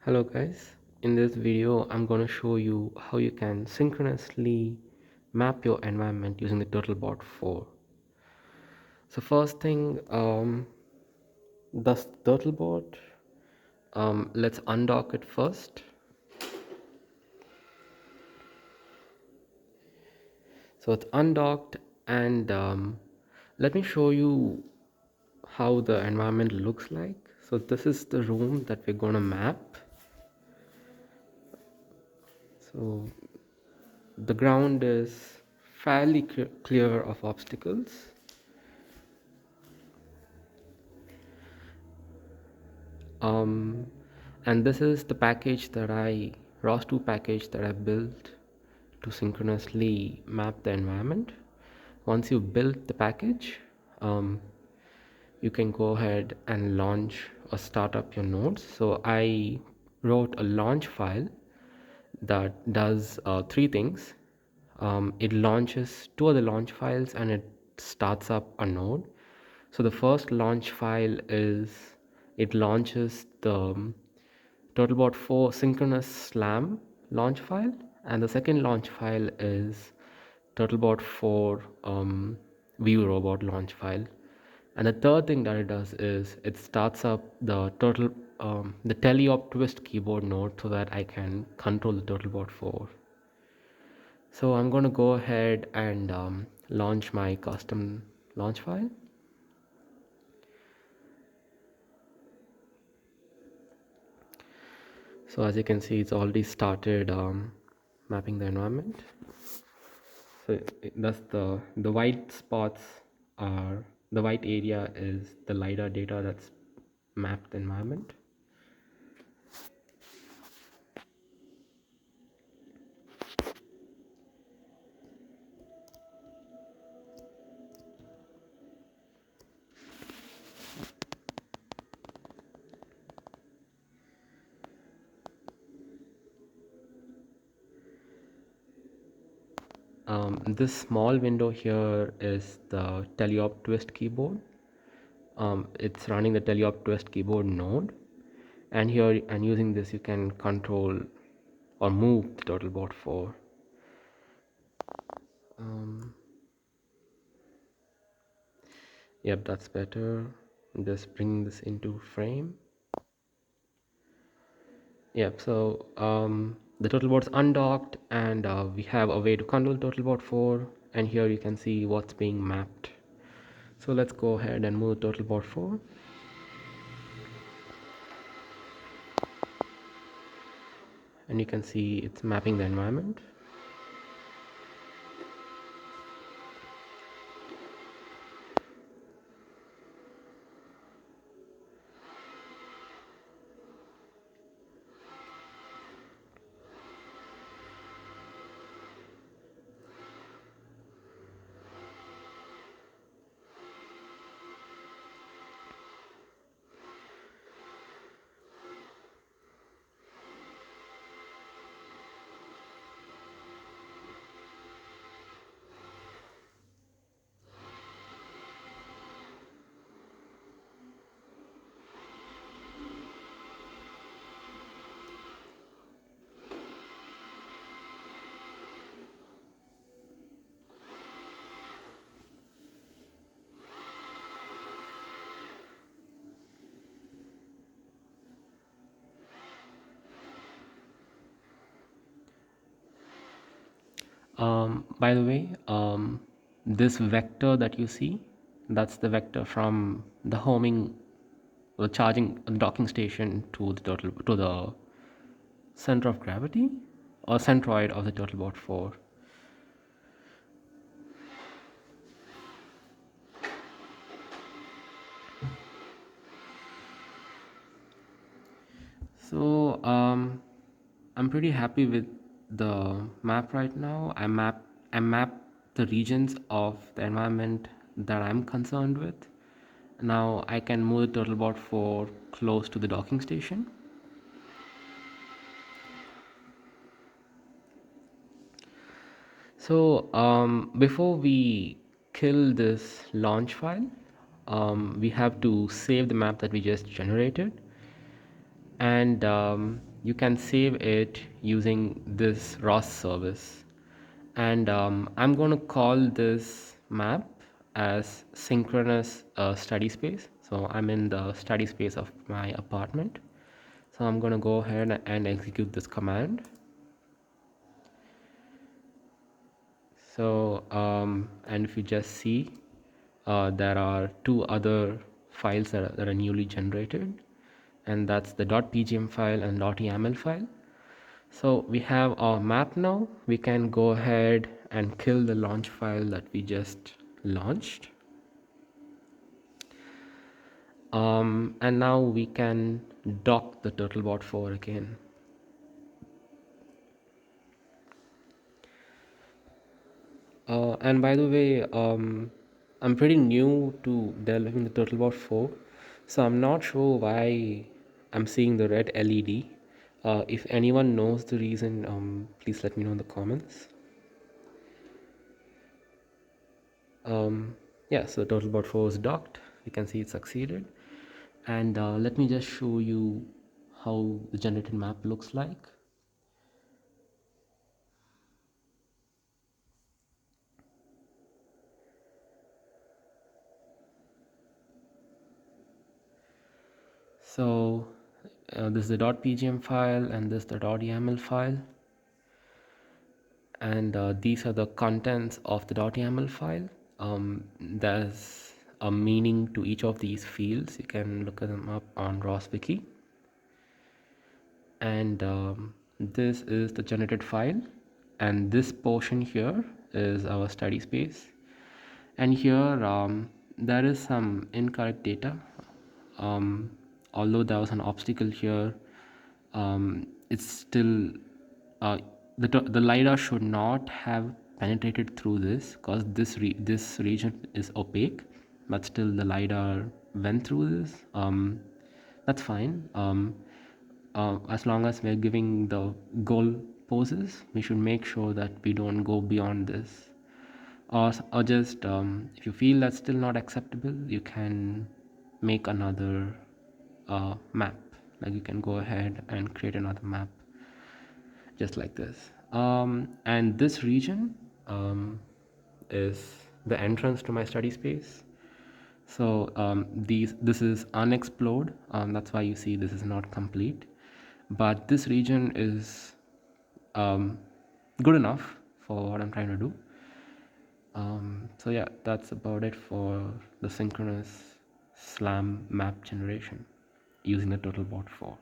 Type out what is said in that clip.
Hello guys, in this video I'm going to show you how you can synchronously map your environment using the TurtleBot4. So first thing, that's TurtleBot. Let's undock it first. So it's undocked and let me show you how the environment looks like. So this is the room that we're going to map. So the ground is fairly clear of obstacles. And this is the package that ROS2 package that I built to synchronously map the environment. Once you build the package, you can go ahead and launch or start up your nodes. So I wrote a launch file that does three things. It launches two other launch files and it starts up a node. So the first launch file is it launches the TurtleBot4 synchronous slam launch file, and the second launch file is TurtleBot4 view robot launch file. And the third thing that it does is it starts up the the teleop twist keyboard node so that I can control the TurtleBot4. So I'm going to go ahead and launch my custom launch file. So as you can see, it's already started mapping the environment. So that's the white spots are the white area is the LiDAR data that's mapped the environment. This small window here is the teleop twist keyboard. It's running the teleop twist keyboard node, and here and using this you can control or move the TurtleBot4. Yep, that's better. Just bring this into frame. Yep, so the TurtleBot's undocked and we have a way to control TurtleBot4, and here you can see what's being mapped. So let's go ahead and move TurtleBot4. And you can see it's mapping the environment. By the way, this vector that you see, that's the vector from the homing, the charging, the docking station to the center of gravity or centroid of the TurtleBot4. So I'm pretty happy with the map right now. I map the regions of the environment that I'm concerned with. Now I can move the TurtleBot4 close to the docking station. So before we kill this launch file, we have to save the map that we just generated. And you can save it using this ROS service. And I'm going to call this map as synchronous study space. So I'm in the study space of my apartment. So I'm going to go ahead and execute this command. So and if you just see, there are two other files that are newly generated, and that's the .pgm file and .yaml file. So we have our map now. We can go ahead and kill the launch file that we just launched. And now we can dock the TurtleBot4 again. And by the way, I'm pretty new to developing the TurtleBot4, so I'm not sure why I'm seeing the red LED. If anyone knows the reason, please let me know in the comments. Yeah, so TurtleBot4 is docked. You can see it succeeded. And let me just show you how the generated map looks like. So this is the .pgm file and this is the .yaml file. And these are the contents of the .yaml file. There's a meaning to each of these fields. You can look them up on ROS Wiki. And this is the generated file, and this portion here is our study space. And here there is some incorrect data. Although there was an obstacle here, it's still the lidar should not have penetrated through this, because this region is opaque, but still the lidar went through this. That's fine. As long as we're giving the goal poses, we should make sure that we don't go beyond this. Or just if you feel that's still not acceptable, you can make another map. Like you can go ahead and create another map just like this. And this region is the entrance to my study space. So this is unexplored. That's why you see this is not complete. But this region is good enough for what I'm trying to do. So yeah, that's about it for the synchronous slam map generation using the TurtleBot4.